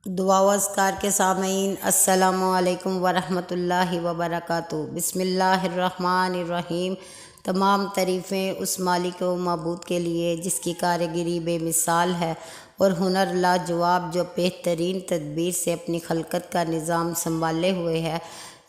دعا و اذکار کے سامعین، السلام علیکم ورحمۃ اللہ وبرکاتہ۔ بسم اللہ الرحمن الرحیم۔ تمام تعریفیں اس مالک و معبود کے لیے جس کی کارگری بے مثال ہے اور ہنر لاجواب، جو بہترین تدبیر سے اپنی خلقت کا نظام سنبھالے ہوئے ہے۔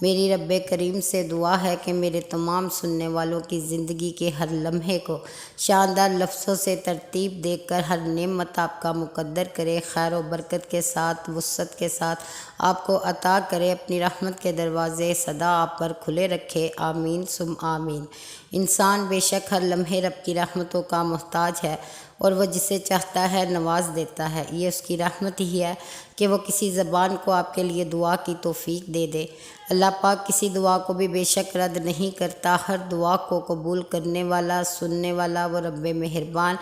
میری رب کریم سے دعا ہے کہ میرے تمام سننے والوں کی زندگی کے ہر لمحے کو شاندار لفظوں سے ترتیب دے کر ہر نعمت آپ کا مقدر کرے، خیر و برکت کے ساتھ، وسعت کے ساتھ آپ کو عطا کرے، اپنی رحمت کے دروازے سدا آپ پر کھلے رکھے، آمین ثم آمین۔ انسان بے شک ہر لمحے رب کی رحمتوں کا محتاج ہے اور وہ جسے چاہتا ہے نواز دیتا ہے۔ یہ اس کی رحمت ہی ہے کہ وہ کسی زبان کو آپ کے لیے دعا کی توفیق دے دے۔ اللہ پاک کسی دعا کو بھی بے شک رد نہیں کرتا، ہر دعا کو قبول کرنے والا، سننے والا وہ رب مہربان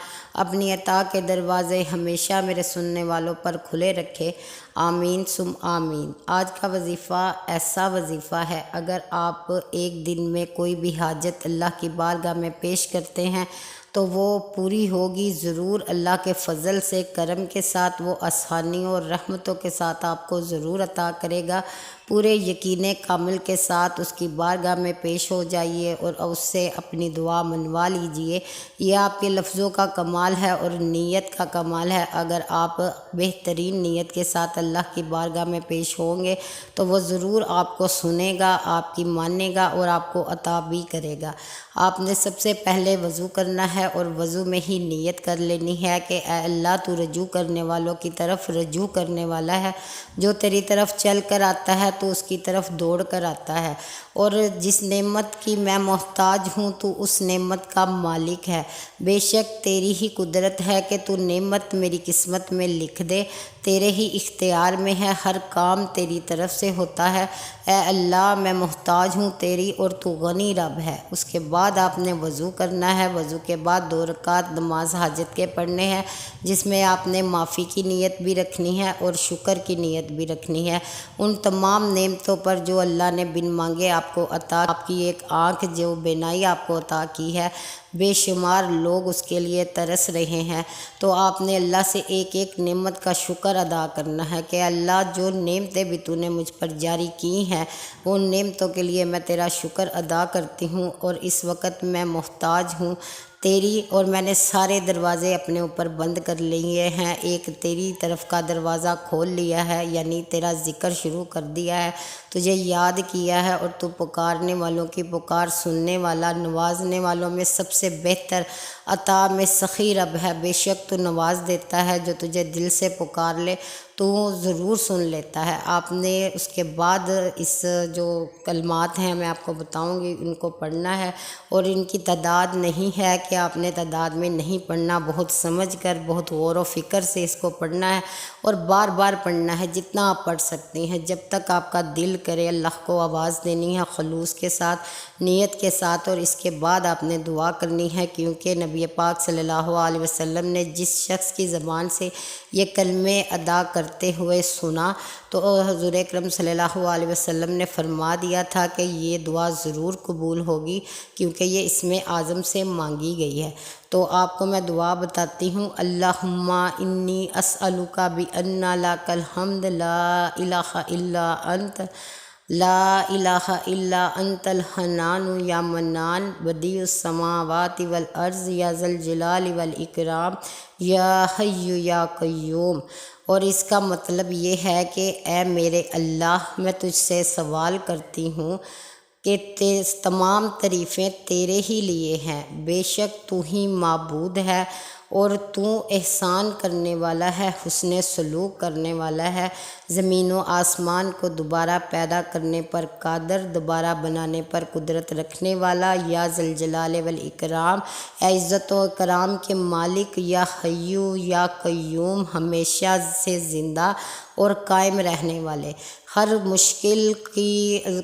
اپنی عطا کے دروازے ہمیشہ میرے سننے والوں پر کھلے رکھے، آمین ثم آمین۔ آج کا وظیفہ ایسا وظیفہ ہے، اگر آپ ایک دن میں کوئی بھی حاجت اللہ کی بارگاہ میں پیش کرتے ہیں تو وہ پوری ہوگی ضرور۔ اللہ کے فضل سے، کرم کے ساتھ، وہ آسانیوں اور رحمتوں کے ساتھ آپ کو ضرور عطا کرے گا۔ پورے یقین کامل کے ساتھ اس کی بارگاہ میں پیش ہو جائیے اور اس سے اپنی دعا منوا لیجئے۔ یہ آپ کے لفظوں کا کمال ہے اور نیت کا کمال ہے۔ اگر آپ بہترین نیت کے ساتھ اللہ کی بارگاہ میں پیش ہوں گے تو وہ ضرور آپ کو سنے گا، آپ کی مانے گا اور آپ کو عطا بھی کرے گا۔ آپ نے سب سے پہلے وضو کرنا ہے اور وضو میں ہی نیت کر لینی ہے کہ اے اللہ، تو رجوع کرنے والوں کی طرف رجوع کرنے والا ہے، جو تیری طرف چل کر آتا ہے تو اس کی طرف دوڑ کر آتا ہے، اور جس نعمت کی میں محتاج ہوں تو اس نعمت کا مالک ہے۔ بے شک تیری ہی قدرت ہے کہ تو نعمت میری قسمت میں لکھ دے، تیرے ہی اختیار میں ہے، ہر کام تیری طرف سے ہوتا ہے۔ اے اللہ، میں محتاج ہوں تیری اور تو غنی رب ہے۔ اس کے بعد آپ نے وضو کرنا ہے۔ وضو کے بعد 2 رکعت نماز حاجت کے پڑھنے ہیں، جس میں آپ نے معافی کی نیت بھی رکھنی ہے اور شکر کی نیت بھی رکھنی ہے ان تمام نعمتوں پر جو اللہ نے بن مانگے آپ کو عطا، آپ کی ایک آنکھ جو بینائی آپ کو عطا کی ہے، بے شمار لوگ اس کے لیے ترس رہے ہیں، تو آپ نے اللہ سے ایک ایک نعمت کا شکر ادا کرنا ہے کہ اللہ، جو نعمتیں بھی تو نے مجھ پر جاری کی ہیں ان نعمتوں کے لیے میں تیرا شکر ادا کرتی ہوں، اور اس وقت میں محتاج ہوں تیری، اور میں نے سارے دروازے اپنے اوپر بند کر لیے ہیں، ایک تیری طرف کا دروازہ کھول لیا ہے، یعنی تیرا ذکر شروع کر دیا ہے، تجھے یاد کیا ہے، اور تو پکارنے والوں کی پکار سننے والا، نوازنے والوں میں سب سے بہتر، عطا میں سخی رب ہے۔ بے شک تو نواز دیتا ہے، جو تجھے دل سے پکار لے تو ضرور سن لیتا ہے۔ آپ نے اس کے بعد اس جو کلمات ہیں میں آپ کو بتاؤں گی ان کو پڑھنا ہے، اور ان کی تعداد نہیں ہے کہ آپ نے تعداد میں نہیں پڑھنا، بہت سمجھ کر، بہت غور و فکر سے اس کو پڑھنا ہے اور بار بار پڑھنا ہے، جتنا آپ پڑھ سکتے ہیں، جب تک آپ کا دل کرے اللہ کو آواز دینی ہے خلوص کے ساتھ، نیت کے ساتھ، اور اس کے بعد آپ نے دعا کرنی ہے، کیونکہ نبی پاک صلی اللہ علیہ وسلم نے جس شخص کی زبان سے یہ کلمے ادا کرتے ہوئے سنا تو حضور اکرم صلی اللہ علیہ وسلم نے فرما دیا تھا کہ یہ دعا ضرور قبول ہوگی، کیونکہ یہ اسم اعظم سے مانگی گئی ہے۔ تو آپ کو میں دعا بتاتی ہوں، اللہم انی اسألک بان لک الحمد لا الہ الا انت، لا الہ الا انت الحنان یا منان، بدیع السماوات والارض یا ذا الجلال والاکرام، یا حی یا قیوم۔ اور اس کا مطلب یہ ہے کہ اے میرے اللہ، میں تجھ سے سوال کرتی ہوں کہ تمام تعریفیں تیرے ہی لیے ہیں، بے شک تو ہی معبود ہے اور تو احسان کرنے والا ہے، حسن سلوک کرنے والا ہے، زمین و آسمان کو دوبارہ پیدا کرنے پر قادر، دوبارہ بنانے پر قدرت رکھنے والا، یا ذوالجلال والاکرام، اے عزت و اکرام کے مالک، یا حیو یا قیوم، ہمیشہ سے زندہ اور قائم رہنے والے، ہر مشکل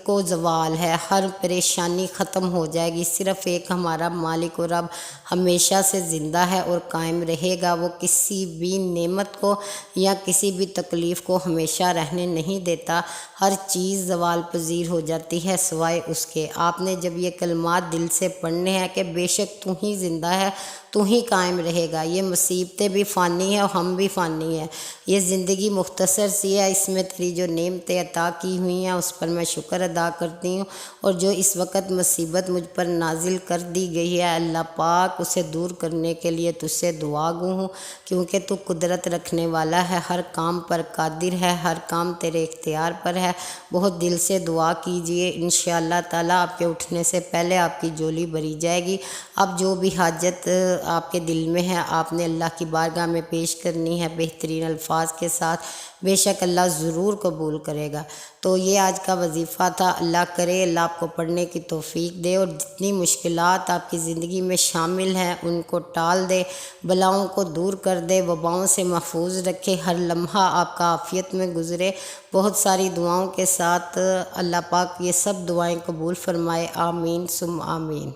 کو زوال ہے، ہر پریشانی ختم ہو جائے گی، صرف ایک ہمارا مالک و رب ہمیشہ سے زندہ ہے اور قائم رہے گا، وہ کسی بھی نعمت کو یا کسی بھی تکلیف کو ہمیشہ رہنے نہیں دیتا، ہر چیز زوال پذیر ہو جاتی ہے سوائے اس کے۔ آپ نے جب یہ کلمات دل سے پڑھنے ہیں کہ بے شک تو ہی زندہ ہے، تو ہی قائم رہے گا۔ یہ مصیبتیں بھی فانی ہیں اور ہم بھی فانی ہیں۔ یہ زندگی مختصر سی ہے، اس میں تیری جو نعمتیں عطا کی ہوئی ہیں اس پر میں شکر ادا کرتی ہوں، اور جو اس وقت مصیبت مجھ پر نازل کر دی گئی ہے اللہ پاک اسے دور کرنے کے لیے تجھ سے دعا گو ہوں، کیونکہ تو قدرت رکھنے والا ہے، ہر کام پر قادر ہے، ہر کام تیرے اختیار پر ہے۔ بہت دل سے دعا کیجئے، انشاءاللہ تعالیٰ آپ کے اٹھنے سے پہلے آپ کی جھولی بھری جائے گی۔ اب جو بھی حاجت آپ کے دل میں ہے آپ نے اللہ کی بارگاہ میں پیش کرنی ہے بہترین الفاظ کے ساتھ، بے شک اللہ ضرور قبول کرے گا۔ تو یہ آج کا وظیفہ تھا۔ اللہ کرے اللہ آپ کو پڑھنے کی توفیق دے، اور جتنی مشکلات آپ کی زندگی میں شامل ہیں ان کو ٹال دے، بلاؤں کو دور کر دے، وباؤں سے محفوظ رکھے، ہر لمحہ آپ کا عافیت میں گزرے۔ بہت ساری دعاؤں کے ساتھ اللہ پاک یہ سب دعائیں قبول فرمائے، آمین ثم آمین۔